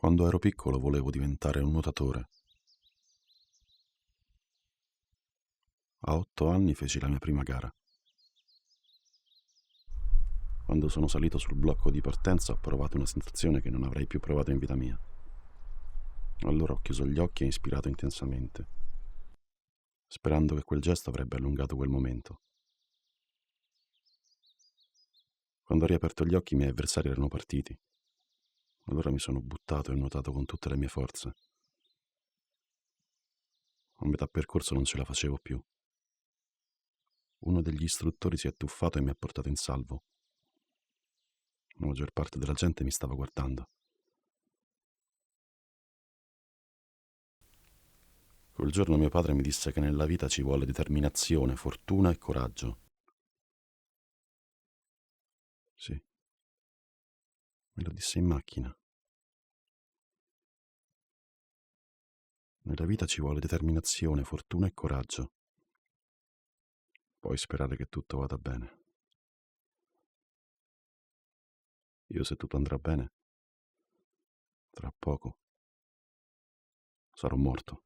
Quando ero piccolo volevo diventare un nuotatore. A 8 anni feci la mia prima gara. Quando sono salito sul blocco di partenza ho provato una sensazione che non avrei più provato in vita mia. Allora ho chiuso gli occhi e ispirato intensamente, sperando che quel gesto avrebbe allungato quel momento. Quando ho riaperto gli occhi i miei avversari erano partiti. Allora mi sono buttato e ho nuotato con tutte le mie forze. A metà percorso non ce la facevo più. Uno degli istruttori si è tuffato e mi ha portato in salvo. La maggior parte della gente mi stava guardando. Quel giorno mio padre mi disse che nella vita ci vuole determinazione, fortuna e coraggio. Sì, me lo disse in macchina. Nella vita ci vuole determinazione, fortuna e coraggio. Puoi sperare che tutto vada bene. Io, se tutto andrà bene, tra poco sarò morto.